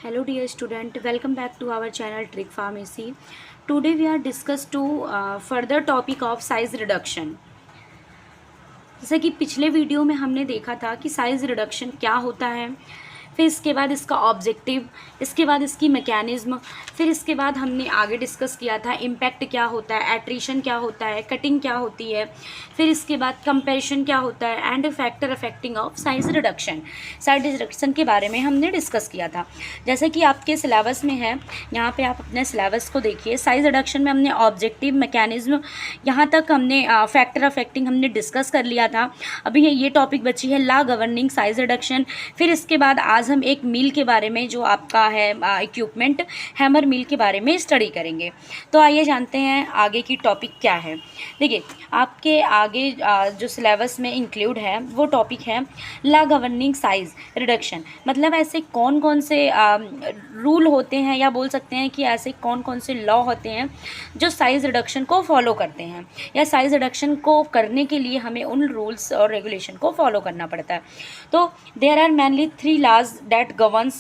Hello dear student, welcome back to our channel Trick Pharmacy. Today we are discuss to further topic of size reduction. जैसे कि पिछले video में हमने देखा था कि साइज रिडक्शन क्या होता है, फिर इसके बाद इसका ऑब्जेक्टिव, इसके बाद इसकी मैकेनिज्म, फिर इसके बाद हमने आगे डिस्कस किया था इम्पैक्ट क्या होता है, एट्रीशन क्या होता है, कटिंग क्या होती है, फिर इसके बाद कंपैरिजन क्या होता है and factor affecting of size reduction. Size reduction के बारे में हमने डिस्कस किया था। जैसे कि आपके सिलेबस में है, यहाँ पे आप अपने सिलेबस को देखिए। साइज रिडक्शन में हमने ऑब्जेक्टिव, मैकेनिज्म, यहाँ तक हमने फैक्टर अफेक्टिंग हमने डिस्कस कर लिया था। अभी ये टॉपिक बची है लॉ गवर्निंग साइज रिडक्शन। फिर इसके बाद आज हम एक मील के बारे में, जो आपका है इक्विपमेंट हैमर मील के बारे में स्टडी करेंगे। तो आइए जानते हैं आगे की टॉपिक क्या है। देखिए आपके आगे जो सिलेबस में इंक्लूड है वो टॉपिक है लॉ गवर्निंग साइज रिडक्शन। मतलब ऐसे कौन कौन से रूल होते हैं, या बोल सकते हैं कि ऐसे कौन कौन से लॉ होते हैं जो साइज रिडक्शन को फॉलो करते हैं, या साइज रिडक्शन को करने के लिए हमें उन रूल्स और रेगुलेशन को फॉलो करना पड़ता है। तो there are mainly 3 laws that governs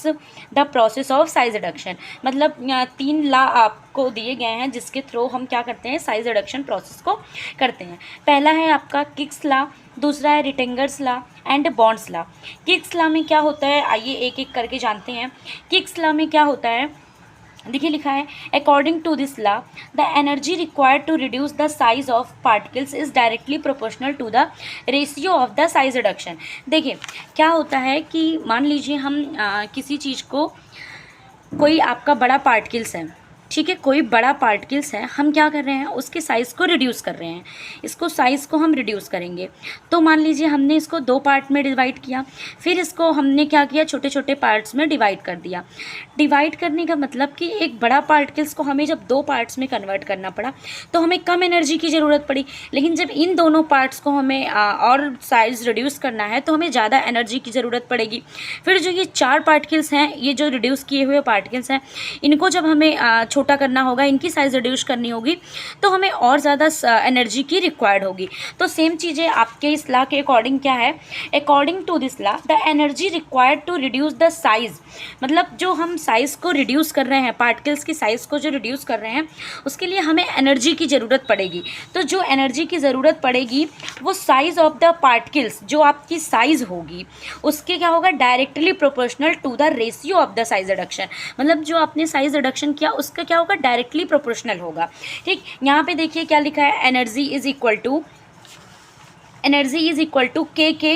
the process of size reduction। मतलब 3 लॉ आपको दिए गए हैं जिसके थ्रू हम क्या करते हैं, साइज रिडक्शन प्रोसेस को करते हैं। पहला है आपका किक्स लॉ, दूसरा है Rittinger's law and Bond's law. Kick's law में क्या होता है, आइए एक एक करके जानते हैं। किक्स लॉ में क्या होता है, देखिए लिखा है according to this law the energy required to reduce the size of particles is directly proportional to the ratio of the size reduction. देखिए क्या होता है कि मान लीजिए हम किसी चीज़ को, कोई आपका बड़ा पार्टिकल्स है, ठीक है, कोई बड़ा पार्टिकल्स है, हम क्या कर रहे हैं, उसके साइज़ को रिड्यूस कर रहे हैं। इसको साइज़ को हम रिड्यूस करेंगे। तो मान लीजिए हमने इसको 2 पार्ट में डिवाइड किया, फिर इसको हमने क्या किया, छोटे छोटे पार्ट्स में डिवाइड कर दिया। डिवाइड करने का मतलब कि एक बड़ा पार्टिकल्स को हमें जब 2 पार्ट्स में कन्वर्ट करना पड़ा तो हमें कम एनर्जी की ज़रूरत पड़ी। लेकिन जब इन दोनों पार्ट्स को हमें और साइज़ रिड्यूस करना है तो हमें ज़्यादा एनर्जी की ज़रूरत पड़ेगी। फिर जो ये 4 पार्टिकल्स हैं, ये जो रिड्यूस किए हुए पार्टिकल्स हैं, इनको जब हमें छोटा करना होगा, इनकी साइज रिड्यूस करनी होगी, तो हमें और ज़्यादा एनर्जी की रिक्वायर्ड होगी। तो सेम चीज़ें आपके इस लॉ के अकॉर्डिंग क्या है, according to this law the energy required to reduce the size. मतलब जो हम साइज़ को रिड्यूस कर रहे हैं, पार्टिकल्स की साइज़ को जो रिड्यूस कर रहे हैं, उसके लिए हमें एनर्जी की ज़रूरत पड़ेगी। तो जो एनर्जी की ज़रूरत पड़ेगी वो साइज़ ऑफ द पार्टिकल्स, जो आपकी साइज़ होगी उसके क्या होगा, directly proportional to the ratio of the size reduction. मतलब जो आपने साइज रिडक्शन किया उसका क्या होगा, डायरेक्टली प्रोपोर्शनल होगा। ठीक, यहाँ पे देखिए क्या लिखा है, एनर्जी इज इक्वल टू के।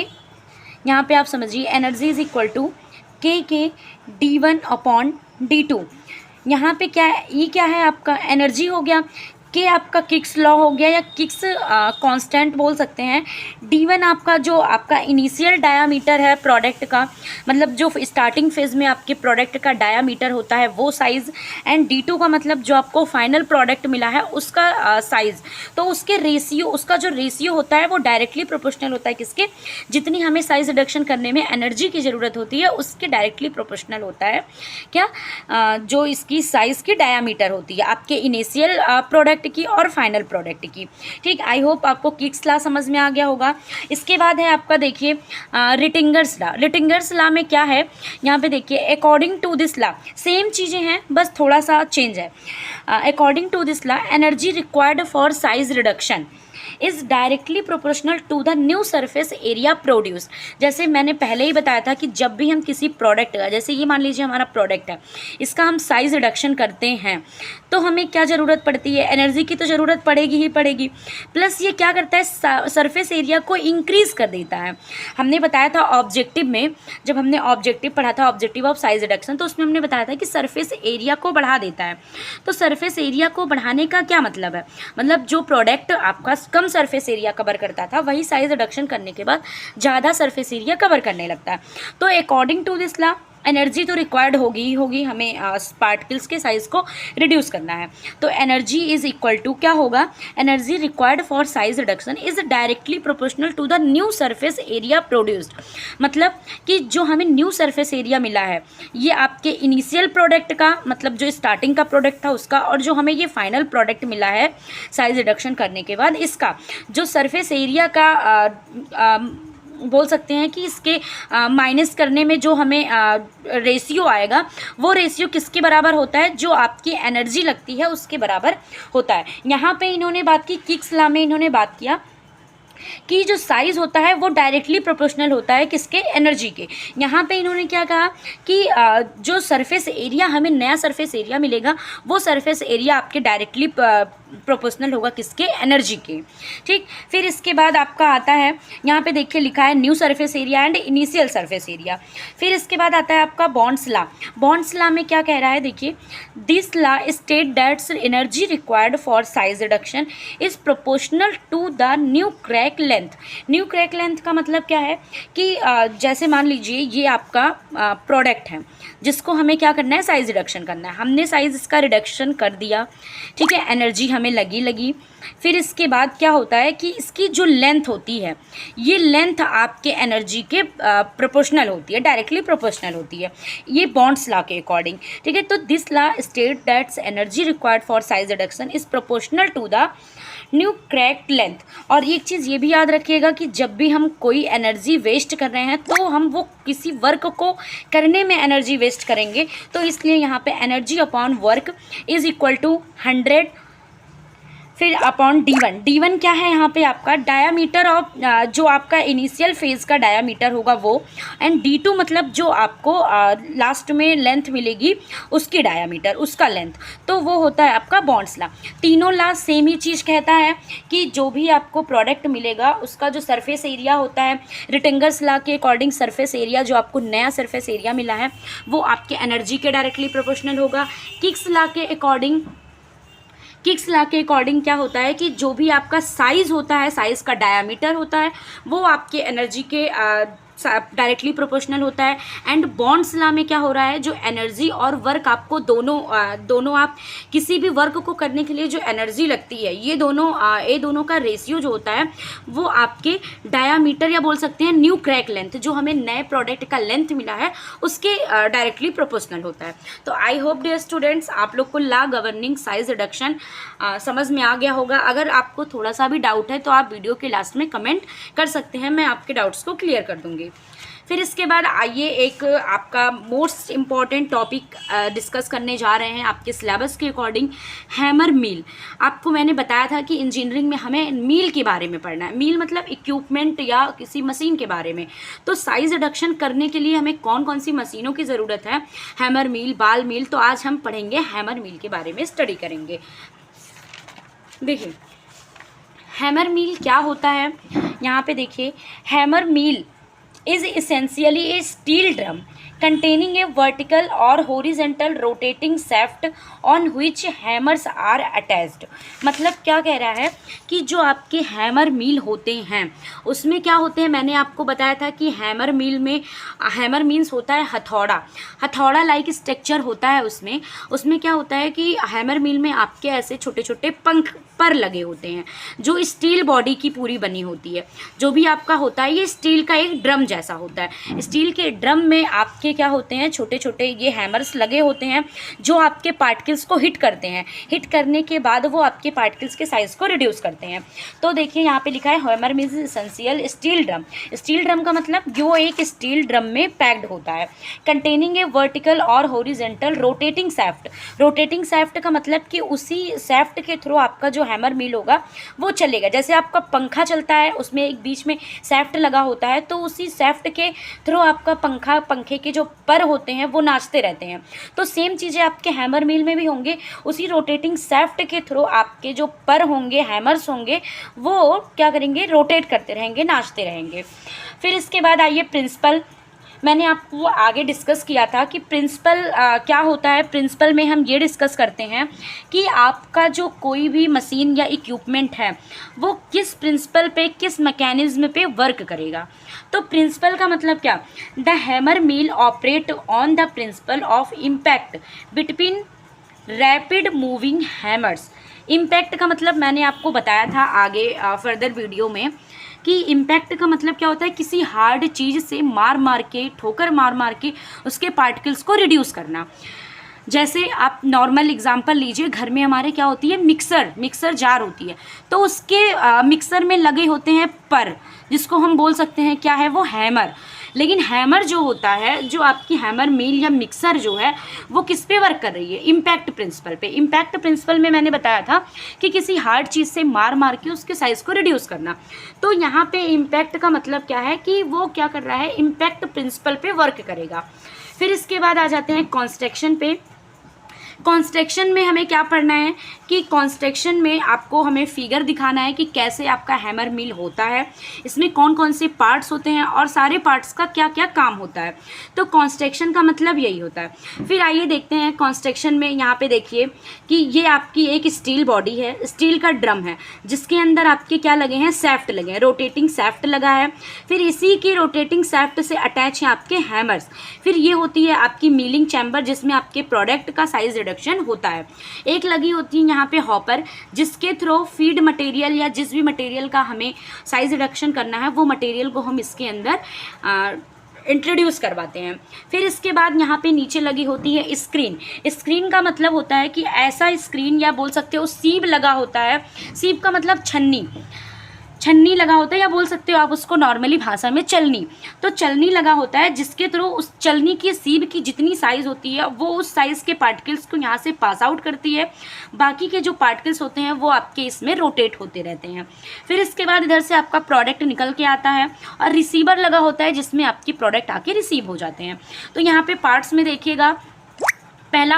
यहाँ पे आप समझिए एनर्जी इज इक्वल टू के d1 अपॉन d2। यहाँ पे क्या है, ये क्या है आपका एनर्जी हो गया, के आपका किक्स लॉ हो गया, या किक्स कांस्टेंट बोल सकते हैं। d1 आपका जो आपका इनिशियल डायामीटर है प्रोडक्ट का, मतलब जो स्टार्टिंग फेज में आपके प्रोडक्ट का डायामीटर होता है वो साइज़, एंड d2 का मतलब जो आपको फाइनल प्रोडक्ट मिला है उसका साइज़। तो उसके रेशियो, उसका जो रेशियो होता है वो डायरेक्टली प्रोपोर्शनल होता है किसके, जितनी हमें साइज रिडक्शन करने में एनर्जी की ज़रूरत होती है उसके डायरेक्टली प्रोपोर्शनल होता है क्या, जो इसकी साइज़ की डायामीटर होती है आपके इनिशियल प्रोडक्ट की और फाइनल प्रोडक्ट की। ठीक, आई होप आपको किक्स लॉ समझ में आ गया होगा। इसके बाद है आपका देखिए रिटिंगर्स लॉ। रिटिंगर्स लॉ में क्या है, यहाँ पे देखिए according to this law, same चीज़ें हैं बस थोड़ा सा चेंज है। According to this law energy required for size reduction is directly proportional to the new surface area produce. जैसे मैंने पहले ही बताया था कि जब भी हम किसी प्रोडक्ट का, जैसे ये मान लीजिए हमारा प्रोडक्ट है, इसका हम साइज रिडक्शन करते हैं तो हमें क्या ज़रूरत पड़ती है, एनर्जी की तो ज़रूरत पड़ेगी ही पड़ेगी। प्लस ये क्या करता है, सरफेस एरिया को इंक्रीज़ कर देता है। हमने बताया था ऑब्जेक्टिव में, जब हमने ऑब्जेक्टिव पढ़ा था, ऑब्जेक्टिव ऑफ साइज रिडक्शन, तो उसमें हमने बताया था कि सरफेस एरिया को बढ़ा देता है। तो सरफेस एरिया को बढ़ाने का क्या मतलब है, मतलब जो प्रोडक्ट आपका कम सरफेस एरिया कवर करता था वही साइज रिडक्शन करने के बाद ज़्यादा सरफेस एरिया कवर करने लगता है। तो according to this law energy तो रिक्वायर्ड होगी ही होगी, हमें पार्टिकल्स के साइज़ को रिड्यूस करना है। तो एनर्जी इज इक्वल टू क्या होगा, energy required for size reduction is directly proportional to the new surface area produced. मतलब कि जो हमें न्यू सरफेस एरिया मिला है ये आपके इनिशियल प्रोडक्ट का, मतलब जो स्टार्टिंग का प्रोडक्ट था उसका, और जो हमें ये फाइनल प्रोडक्ट मिला है साइज रिडक्शन करने के बाद, इसका जो सरफेस एरिया का बोल सकते हैं कि इसके माइनस करने में जो हमें रेशियो आएगा वो रेशियो किसके बराबर होता है, जो आपकी एनर्जी लगती है उसके बराबर होता है। यहाँ पे इन्होंने बात की, किक्स लॉ में इन्होंने बात किया कि जो साइज़ होता है वो डायरेक्टली प्रोपोर्शनल होता है किसके, एनर्जी के। यहाँ पे इन्होंने क्या कहा कि जो सरफेस एरिया हमें नया सरफेस एरिया मिलेगा वो सरफेस एरिया आपके डायरेक्टली प्रोपोर्शनल होगा किसके, एनर्जी के। ठीक, फिर इसके बाद आपका आता है यहाँ पे देखिए लिखा है new surface area and initial surface area. फिर इसके बाद आता है आपका बॉन्ड्स लॉ। बॉन्ड्स लॉ में क्या कह रहा है, देखिए this law state that's energy required for size reduction is proportional to the new crack length. New crack length का मतलब क्या है कि जैसे मान लीजिए ये आपका प्रोडक्ट है जिसको हमें क्या करना है, साइज रिडक्शन करना है। हमने साइज इसका रिडक्शन कर दिया, ठीक है, एनर्जी हमें लगी। फिर इसके बाद क्या होता है कि इसकी जो लेंथ होती है ये लेंथ आपके एनर्जी के प्रोपोर्शनल होती है, डायरेक्टली प्रोपोर्शनल होती है, ये बॉन्ड्स लॉ के अकॉर्डिंग। ठीक है, तो this law state that's energy required for size reduction is proportional to the new cracked length. और एक चीज़ ये भी याद रखिएगा कि जब भी हम कोई एनर्जी वेस्ट कर रहे हैं तो हम वो किसी वर्क को करने में एनर्जी वेस्ट करेंगे, तो इसलिए यहाँ पे energy upon work is equal to 100 फिर अपॉन D1 क्या है यहाँ पे आपका डायामीटर ऑफ जो आपका इनिशियल फेज का डायामीटर होगा वो, एंड D2 मतलब जो आपको लास्ट में लेंथ मिलेगी उसकी डायामीटर, उसका लेंथ, तो वो होता है आपका बॉन्ड्स लॉ। तीनों लॉ सेम ही चीज़ कहता है कि जो भी आपको प्रोडक्ट मिलेगा उसका जो सरफेस एरिया होता है, रिटेंगर्स लॉ के अकॉर्डिंग सरफेस एरिया जो आपको नया सरफेस एरिया मिला है वो आपके एनर्जी के डायरेक्टली प्रोपोर्शनल होगा। किक्स लॉ के अकॉर्डिंग क्या होता है कि जो भी आपका साइज़ होता है, साइज़ का डायामीटर होता है वो आपके एनर्जी के डायरेक्टली प्रोपोर्शनल होता है। एंड बॉन्ड्स लॉ में क्या हो रहा है, जो एनर्जी और वर्क आपको दोनों आप किसी भी वर्क को करने के लिए जो एनर्जी लगती है ये दोनों का रेशियो जो होता है वो आपके डायामीटर या बोल सकते हैं न्यू क्रैक लेंथ, जो हमें नए प्रोडक्ट का लेंथ मिला है उसके डायरेक्टली प्रोपोर्शनल होता है। तो आई होप डियर स्टूडेंट्स आप लोग को लॉ गवर्निंग साइज रिडक्शन समझ में आ गया होगा। अगर आपको थोड़ा सा भी डाउट है तो आप वीडियो के लास्ट में कमेंट कर सकते हैं, मैं आपके डाउट्स को क्लियर कर दूंगी। फिर इसके बाद आइए एक आपका मोस्ट इम्पॉर्टेंट टॉपिक डिस्कस करने जा रहे हैं आपके सिलेबस के अकॉर्डिंग, हैमर मील। आपको मैंने बताया था कि इंजीनियरिंग में हमें मील के बारे में पढ़ना है। मील मतलब इक्विपमेंट या किसी मशीन के बारे में। तो साइज रिडक्शन करने के लिए हमें कौन कौन सी मशीनों की ज़रूरत है, हैमर मील, बाल मील, तो आज हम पढ़ेंगे हैमर मील के बारे में, स्टडी करेंगे। देखिए हैमर मील क्या होता है, यहाँ पे देखिए hammer mill is essentially a steel drum containing a vertical or horizontal rotating shaft on which hammers are attached। मतलब क्या कह रहा है कि जो आपके हैमर मील होते हैं उसमें क्या होते हैं, मैंने आपको बताया था कि हैमर मील में हैमर मीन्स होता है हथौड़ा लाइक स्ट्रक्चर होता है। उसमें क्या होता है कि हैमर मील में आपके ऐसे छोटे छोटे पंख पर लगे होते हैं जो स्टील बॉडी की पूरी बनी होती है। जो भी आपका होता है ये स्टील का एक ड्रम जैसा होता है। स्टील के ड्रम में आपके क्या होते हैं, छोटे छोटे ये हैमर्स लगे होते हैं जो आपके पार्टिकल्स को हिट करते हैं। हिट करने के बाद वो आपके पार्टिकल्स के साइज़ को रिड्यूस करते हैं। तो देखिए यहाँ पे लिखा है hammer means essential steel drum. Steel drum का मतलब जो एक स्टील ड्रम में पैक्ड होता है, कंटेनिंग ए वर्टिकल और horizontal rotating shaft. Rotating shaft का मतलब कि उसी सैफ्ट के थ्रू आपका जो हैमर मील होगा वो चलेगा। जैसे आपका पंखा चलता है उसमें एक बीच में सैफ्ट लगा होता है, तो उसी सैफ्ट के थ्रू आपका पंखे के जो पर होते हैं वो नाचते रहते हैं। तो सेम चीज़ें आपके हैमर मील में भी होंगे, उसी रोटेटिंग सैफ्ट के थ्रू आपके जो पर होंगे, हैमर्स होंगे, वो क्या करेंगे, रोटेट करते रहेंगे, नाचते रहेंगे। फिर इसके बाद आइए प्रिंसिपल। मैंने आपको आगे डिस्कस किया था कि प्रिंसिपल क्या होता है। प्रिंसिपल में हम ये डिस्कस करते हैं कि आपका जो कोई भी मशीन या इक्विपमेंट है वो किस प्रिंसिपल पे, किस मैकेनिज्म पे वर्क करेगा। तो प्रिंसिपल का मतलब क्या, the hammer mill operate on the principle of impact between rapid moving hammers. Impact का मतलब मैंने आपको बताया था आगे फर्दर वीडियो में कि इम्पैक्ट का मतलब क्या होता है, किसी हार्ड चीज़ से ठोकर मार के उसके पार्टिकल्स को रिड्यूस करना। जैसे आप नॉर्मल एग्जांपल लीजिए, घर में हमारे क्या होती है, मिक्सर जार होती है, तो उसके मिक्सर में लगे होते हैं पर, जिसको हम बोल सकते हैं क्या है वो हैमर। लेकिन हैमर जो होता है, जो आपकी हैमर मिल या मिक्सर जो है वो किस पे वर्क कर रही है, इम्पैक्ट प्रिंसिपल पे। इम्पैक्ट प्रिंसिपल में मैंने बताया था कि किसी हार्ड चीज़ से मार के उसके साइज़ को रिड्यूस करना। तो यहाँ पे इम्पैक्ट का मतलब क्या है कि वो क्या कर रहा है, इम्पैक्ट प्रिंसिपल पे वर्क करेगा। फिर इसके बाद आ जाते हैं कॉन्स्ट्रक्शन पे। कॉन्स्ट्रक्शन में हमें क्या पढ़ना है कि कॉन्स्ट्रक्शन में आपको हमें फिगर दिखाना है कि कैसे आपका हैमर मिल होता है, इसमें कौन कौन से पार्ट्स होते हैं और सारे पार्ट्स का क्या क्या काम होता है। तो कॉन्स्ट्रक्शन का मतलब यही होता है। फिर आइए देखते हैं कॉन्स्ट्रक्शन में। यहाँ पे देखिए कि ये आपकी एक स्टील बॉडी है, स्टील का ड्रम है, जिसके अंदर आपके क्या लगे हैं, सैफ्ट लगे हैं, रोटेटिंग सैफ्ट लगा है। फिर इसी की रोटेटिंग सैफ्ट से अटैच हैं आपके हैमर्स। फिर ये होती है आपकी मिलिंग चैम्बर, जिसमें आपके प्रोडक्ट का साइज रिडक्शन होता है। एक लगी होती है यहाँ पे हॉपर, जिसके थ्रू फीड मटेरियल या जिस भी मटेरियल का हमें साइज रिडक्शन करना है वो मटेरियल को हम इसके अंदर इंट्रोड्यूस करवाते हैं। फिर इसके बाद यहाँ पे नीचे लगी होती है स्क्रीन। स्क्रीन का मतलब होता है कि ऐसा स्क्रीन, या बोल सकते हो सीब लगा होता है। सीब का मतलब छन्नी लगा होता है, या बोल सकते हो आप उसको नॉर्मली भाषा में चलनी। तो चलनी लगा होता है, जिसके थ्रू उस चलनी की सीब की जितनी साइज़ होती है वो उस साइज़ के पार्टिकल्स को यहाँ से पास आउट करती है। बाकी के जो पार्टिकल्स होते हैं वो आपके इसमें रोटेट होते रहते हैं। फिर इसके बाद इधर से आपका प्रोडक्ट निकल के आता है, और रिसीवर लगा होता है जिसमें आपकी प्रोडक्ट आके रिसीव हो जाते हैं। तो यहाँ पे पार्ट्स में देखिएगा, पहला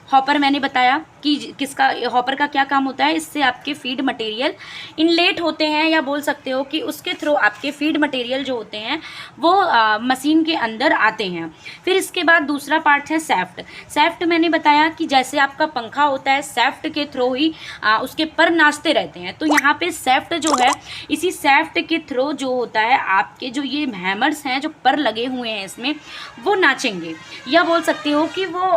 हॉपर मैंने बताया कि किसका, हॉपर का क्या काम होता है, इससे आपके फीड मटेरियल इनलेट होते हैं, या बोल सकते हो कि उसके थ्रू आपके फीड मटेरियल जो होते हैं वो मशीन के अंदर आते हैं। फिर इसके बाद दूसरा पार्ट है सैफ्ट। सैफ्ट मैंने बताया कि जैसे आपका पंखा होता है, सैफ्ट के थ्रू ही उसके पर नाचते रहते हैं। तो यहाँ पे सैफ्ट जो है, इसी सैफ्ट के थ्रू जो होता है आपके जो ये हैमर्स हैं जो पर लगे हुए हैं इसमें, वो नाचेंगे, या बोल सकते हो कि वो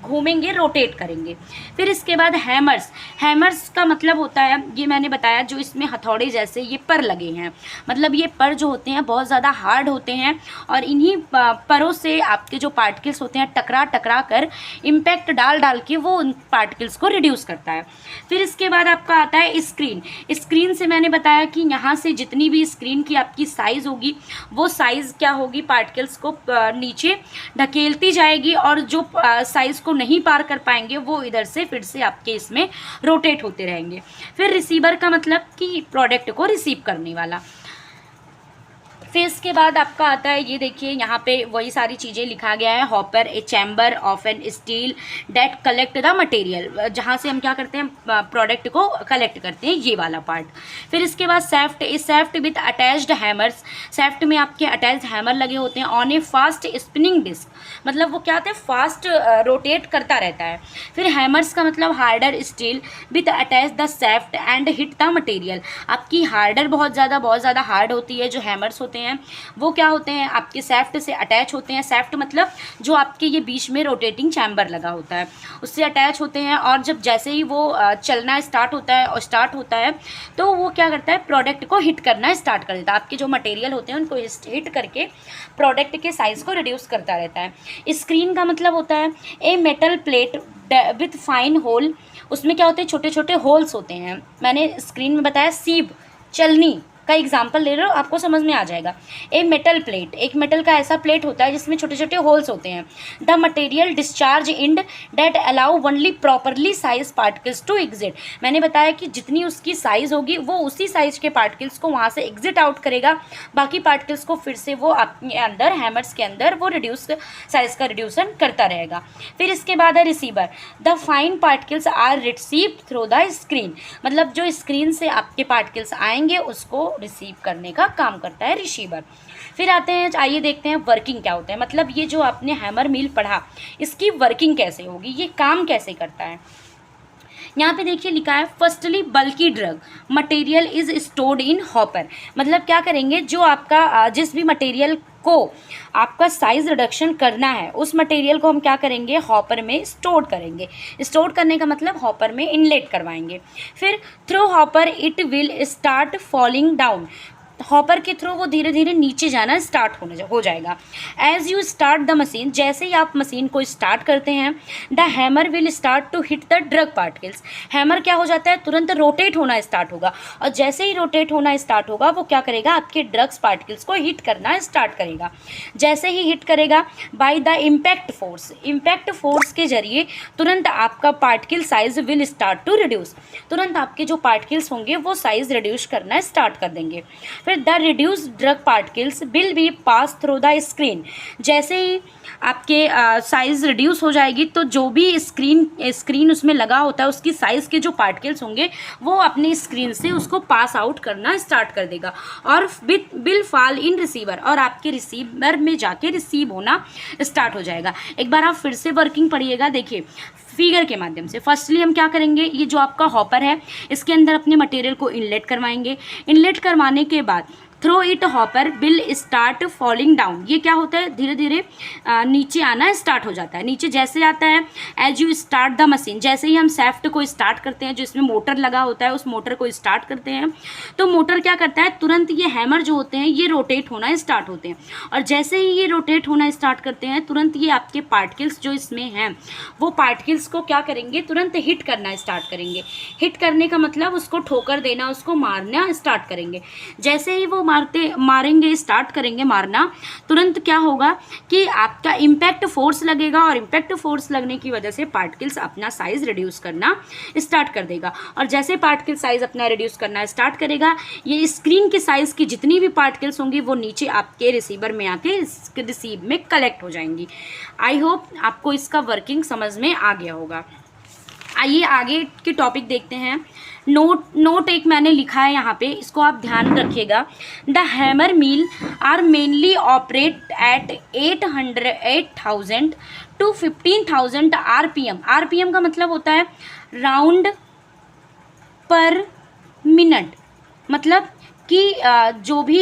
घूमेंगे, रोटेट करेंगे। फिर इसके बाद हैमर्स का मतलब होता है, ये मैंने बताया, जो इसमें हथौड़े जैसे ये पर लगे हैं। मतलब ये पर जो होते हैं बहुत ज़्यादा हार्ड होते हैं, और इन्हीं परों से आपके जो पार्टिकल्स होते हैं टकरा कर इम्पैक्ट डाल के वो उन पार्टिकल्स को रिड्यूस करता है। फिर इसके बाद आपका आता है स्क्रीन से मैंने बताया कि यहाँ से जितनी भी स्क्रीन की आपकी साइज़ होगी वो साइज़ क्या होगी, पार्टिकल्स को नीचे ढकेलती जाएगी, और जो साइज़ को नहीं पार कर पाएंगे वो इधर से फिर से आपके इसमें रोटेट होते रहेंगे। फिर रिसीवर का मतलब कि प्रोडक्ट को रिसीव करने वाला। फिर इसके बाद आपका आता है, ये देखिए यहाँ पे वही सारी चीज़ें लिखा गया है। Hopper a chamber of an steel that collect the material, जहाँ से हम क्या करते हैं, प्रोडक्ट को कलेक्ट करते हैं, ये वाला पार्ट। फिर इसके बाद shaft, a shaft with attached hammers. Shaft में आपके अटैच्ड हैमर लगे होते हैं on a fast spinning disc, मतलब वो क्या होता है, फास्ट रोटेट करता रहता है। फिर हैमर्स का मतलब harder steel with attach the shaft and hit the material. आपकी हार्डर बहुत ज़्यादा हार्ड होती है, जो हैमर्स होते हैं वो क्या होते हैं, आपके सैफ्ट से अटैच होते हैं। सैफ्ट मतलब जो आपके ये बीच में रोटेटिंग चैम्बर लगा होता है उससे अटैच होते हैं, और जब जैसे ही वो चलना स्टार्ट होता है तो वो क्या करता है, प्रोडक्ट को हिट करना स्टार्ट कर देता है। आपके जो मटेरियल होते हैं उनको हिट करके प्रोडक्ट के साइज़ को रिड्यूस करता रहता है। स्क्रीन का मतलब होता है a metal plate with fine hole. उसमें क्या होते हैं, छोटे छोटे होल्स होते हैं। मैंने स्क्रीन में बताया सीब, चलनी का एग्जाम्पल ले रहे हो, आपको समझ में आ जाएगा। ए मेटल प्लेट, एक मेटल का ऐसा प्लेट होता है जिसमें छोटे छोटे होल्स होते हैं। The material discharge end that allow only properly size particles to exit. मैंने बताया कि जितनी उसकी साइज़ होगी वो उसी साइज के पार्टिकल्स को वहाँ से एग्जिट आउट करेगा, बाकी पार्टिकल्स को फिर से वो अपने अंदर हैमर्स के अंदर वो साइज का रिड्यूसन करता रहेगा। फिर इसके बाद है receiver. The fine particles are received through the screen, मतलब जो स्क्रीन से आपके पार्टिकल्स आएंगे उसको रिसीव करने का काम करता है रिसीवर। फिर आते हैं, आइए देखते हैं वर्किंग क्या होता है। मतलब ये जो आपने हैमर मिल पढ़ा इसकी वर्किंग कैसे होगी, ये काम कैसे करता है। यहाँ पे देखिए लिखा है firstly bulky drug material is stored in hopper. मतलब क्या करेंगे, जो आपका जिस भी मटेरियल को आपका साइज रिडक्शन करना है उस मटेरियल को हम क्या करेंगे, हॉपर में स्टोर करेंगे। स्टोर करने का मतलब हॉपर में इनलेट करवाएंगे। फिर through hopper it will start falling down. Hopper के थ्रू वो धीरे धीरे नीचे जाना स्टार्ट हो जाएगा। As you start the machine, जैसे ही आप मशीन को स्टार्ट करते हैं, the hammer will start to hit the drug particles. Hammer क्या हो जाता है, तुरंत रोटेट होना स्टार्ट होगा, और जैसे ही रोटेट होना स्टार्ट होगा वो क्या करेगा, आपके ड्रग्स पार्टिकल्स को हिट करना स्टार्ट करेगा। जैसे ही हिट करेगा by the impact force, impact force के जरिए तुरंत आपका particle size will start to reduce, तुरंत आपके जो पार्टिकल्स होंगे वो साइज रिड्यूस करना स्टार्ट कर देंगे। फिर the reduce drug particles will be pass through the screen, जैसे ही आपके साइज़ रिड्यूस हो जाएगी तो जो भी स्क्रीन उसमें लगा होता है उसकी साइज़ के जो पार्टिकल्स होंगे वो अपनी स्क्रीन से उसको पास आउट करना स्टार्ट कर देगा और विल फॉल इन रिसीवर, और आपके रिसीवर में जाके रिसीव होना स्टार्ट हो जाएगा। एक बार आप फिर से वर्किंग पढ़िएगा, देखिए फिगर के माध्यम से। फर्स्टली हम क्या करेंगे, ये जो आपका हॉपर है इसके अंदर अपने मटेरियल को इनलेट करवाएंगे। इनलेट करवाने के बाद through it hopper will start falling down, ये क्या होता है, धीरे धीरे नीचे आना स्टार्ट हो जाता है। नीचे जैसे आता है, as you start the machine, जैसे ही हम सैफ्ट को स्टार्ट करते हैं, जो इसमें मोटर लगा होता है उस मोटर को स्टार्ट करते हैं, तो मोटर क्या करता है, तुरंत ये हैमर जो होते हैं ये रोटेट होना स्टार्ट होते हैं, और जैसे ही ये रोटेट होना स्टार्ट करते हैं तुरंत ये आपके पार्टिकल्स जो इसमें हैं वो पार्टिकल्स को क्या करेंगे, तुरंत हिट करना स्टार्ट करेंगे। हिट करने का मतलब उसको ठोकर देना, उसको मारना स्टार्ट करेंगे। जैसे ही वो मारेंगे स्टार्ट करेंगे मारना, तुरंत क्या होगा कि आपका इम्पैक्ट फोर्स लगेगा, और इम्पैक्ट फोर्स लगने की वजह से पार्टिकल्स अपना साइज रिड्यूस करना स्टार्ट कर देगा। और जैसे पार्टिकल साइज अपना रिड्यूस करना स्टार्ट करेगा, ये स्क्रीन के साइज की जितनी भी पार्टिकल्स होंगी वो नीचे आपके रिसीवर में आके रिसीव में कलेक्ट हो जाएंगी। आई होप आपको इसका वर्किंग समझ में आ गया होगा। आइए आगे के टॉपिक देखते हैं। नोट एक मैंने लिखा है यहाँ पे, इसको आप ध्यान रखिएगा। The hammer mill are mainly operate at 8,000 to 15,000 RPM। RPM का मतलब होता है राउंड पर मिनट, मतलब कि जो भी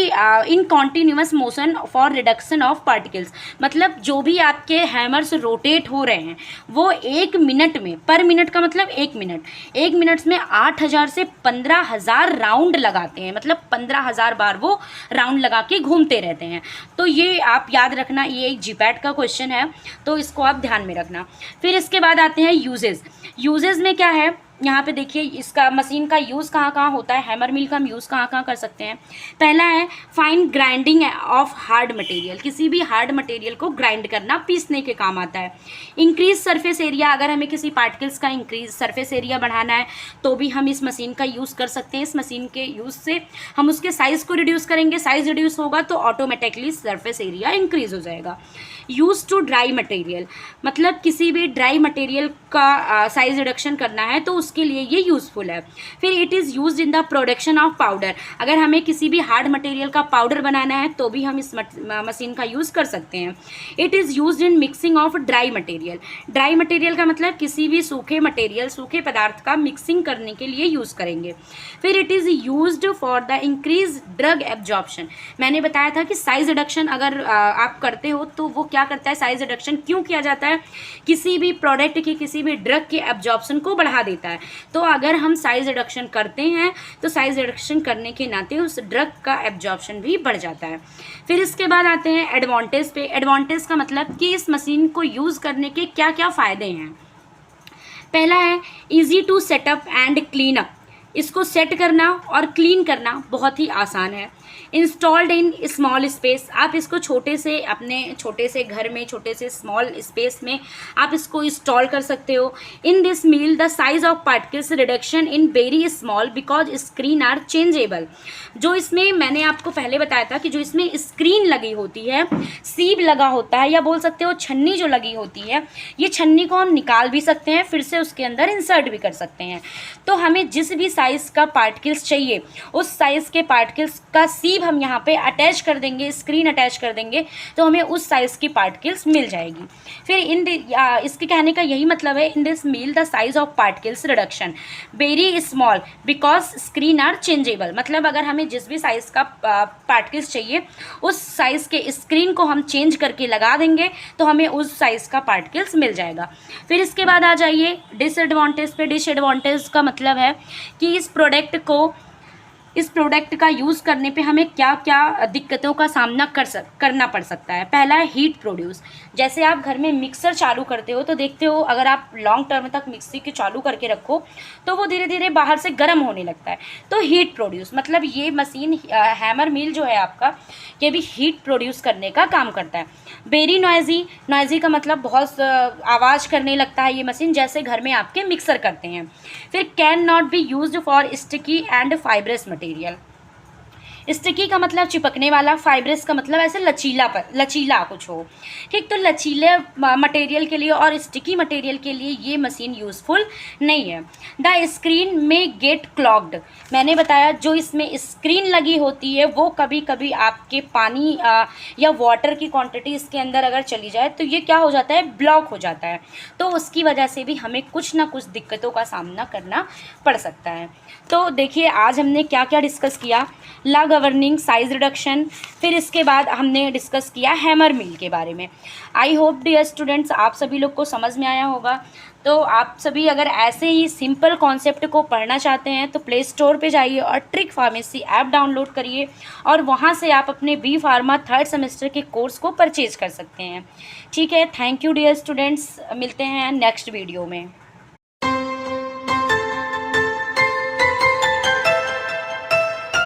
in continuous motion for reduction of particles, मतलब जो भी आपके हैमर्स रोटेट हो रहे हैं वो 1 मिनट में, पर मिनट का मतलब 1 मिनट, 1 मिनट में 8,000 से 15,000 राउंड लगाते हैं, मतलब 15,000 बार वो राउंड लगा के घूमते रहते हैं। तो ये आप याद रखना, ये एक जीपैट का क्वेश्चन है तो इसको आप ध्यान में रखना। फिर इसके बाद आते हैं यूजेस। यूजेस में क्या है, यहाँ पे देखिए इसका मशीन का यूज़ कहाँ कहाँ होता है, हैमर मिल का हम यूज़ कहाँ कहाँ कर सकते हैं। पहला है fine grinding of hard material, किसी भी हार्ड मटेरियल को ग्राइंड करना, पीसने के काम आता है। इंक्रीज सरफेस एरिया, अगर हमें किसी पार्टिकल्स का इंक्रीज सरफेस एरिया बढ़ाना है तो भी हम इस मशीन का यूज़ कर सकते हैं। इस मशीन के यूज़ से हम उसके साइज़ को रिड्यूस करेंगे, साइज़ रिड्यूस होगा तो ऑटोमेटिकली सरफेस एरिया इंक्रीज हो जाएगा। यूज़ टू ड्राई मटेरियल, मतलब किसी भी ड्राई मटेरियल का साइज रिडक्शन करना है तो उसके लिए ये यूज़फुल है। फिर it is used in the production of powder, अगर हमें किसी भी हार्ड मटेरियल का पाउडर बनाना है तो भी हम इस मशीन का यूज़ कर सकते हैं। It is used in mixing of dry material, dry material का मतलब किसी भी सूखे मटेरियल, सूखे पदार्थ का मिक्सिंग करने के लिए यूज़ करेंगे। फिर it is used for the increase drug absorption, मैंने बताया था कि साइज रिडक्शन अगर आप करते हो तो वो क्या करता है, साइज रिडक्शन क्यों किया जाता है, किसी भी प्रोडक्ट की, किसी भी ड्रग के एब्जॉर्प्शन को बढ़ा देता है। तो अगर हम साइज रिडक्शन करते हैं तो साइज रिडक्शन करने के नाते उस ड्रग का एब्जॉर्प्शन भी बढ़ जाता है। फिर इसके बाद आते हैं एडवांटेज पे। एडवांटेज का मतलब कि इस मशीन को यूज़ करने के क्या क्या फ़ायदे हैं। पहला है easy to set up and clean up, इसको सेट करना और क्लीन करना बहुत ही आसान है। इंस्टॉल्ड इन स्मॉल स्पेस, आप इसको छोटे से अपने छोटे से घर में, छोटे से स्मॉल स्पेस में आप इसको इंस्टॉल कर सकते हो। In this mill the size of particles reduction in very small because screen are changeable, जो इसमें मैंने आपको पहले बताया था कि जो इसमें स्क्रीन लगी होती है, सीब लगा होता है, या बोल सकते हो छन्नी जो लगी होती है, ये छन्नी को हम निकाल भी सकते हैं, फिर से उसके अंदर इंसर्ट भी कर सकते हैं। तो हमें जिस भी साइज़ का पार्टिकल्स चाहिए उस साइज़ के पार्टिकल्स का सीब हम यहाँ पे अटैच कर देंगे, स्क्रीन अटैच कर देंगे तो हमें उस साइज़ की पार्टिकल्स मिल जाएगी। फिर इसके कहने का यही मतलब है, in this mill the size of particles reduction very small because screen are changeable, मतलब अगर हमें जिस भी साइज़ का पार्टिकल्स चाहिए उस साइज़ के स्क्रीन को हम चेंज करके लगा देंगे तो हमें उस साइज़ का पार्टिकल्स मिल जाएगा। फिर इसके बाद आ जाइए डिसएडवांटेज पे। डिसएडवांटेज का मतलब है कि इस प्रोडक्ट को इस प्रोडक्ट का यूज़ करने पे हमें क्या क्या दिक्कतों का सामना करना पड़ सकता है। पहला है हीट प्रोड्यूस। जैसे आप घर में मिक्सर चालू करते हो तो देखते हो, अगर आप लॉन्ग टर्म तक मिक्सी के चालू करके रखो तो वो धीरे धीरे बाहर से गर्म होने लगता है। तो हीट प्रोड्यूस मतलब ये मशीन हैमर मिल जो है आपका, ये भी हीट प्रोड्यूस करने का काम करता है। वेरी नॉइजी, नॉइजी का मतलब बहुत आवाज़ करने लगता है ये मशीन, जैसे घर में आपके मिक्सर करते हैं। फिर can not be used for sticky and fibrous material. Sticky का मतलब चिपकने वाला, फाइब्रस का मतलब ऐसे लचीला कुछ हो। ठीक, तो लचीले मटेरियल के लिए और स्टिकी मटेरियल के लिए ये मशीन यूज़फुल नहीं है। द स्क्रीन में गेट क्लॉग्ड, मैंने बताया जो इसमें स्क्रीन लगी होती है वो कभी कभी आपके पानी या वाटर की क्वांटिटी इसके अंदर अगर चली जाए तो ये क्या हो जाता है, ब्लॉक हो जाता है। तो उसकी वजह से भी हमें कुछ ना कुछ दिक्कतों का सामना करना पड़ सकता है। तो देखिए आज हमने क्या क्या डिस्कस किया, ला गवर्निंग, साइज़ रिडक्शन, फिर इसके बाद हमने डिस्कस किया हैमर मिल के बारे में। आई होप डियर स्टूडेंट्स आप सभी लोग को समझ में आया होगा। तो आप सभी अगर ऐसे ही सिंपल कॉन्सेप्ट को पढ़ना चाहते हैं तो प्ले स्टोर पे जाइए और ट्रिक फार्मेसी ऐप डाउनलोड करिए और वहाँ से आप अपने बी फार्मा 3rd सेमेस्टर के कोर्स को परचेज कर सकते हैं। ठीक है, थैंक यू डियर स्टूडेंट्स, मिलते हैं नेक्स्ट वीडियो में।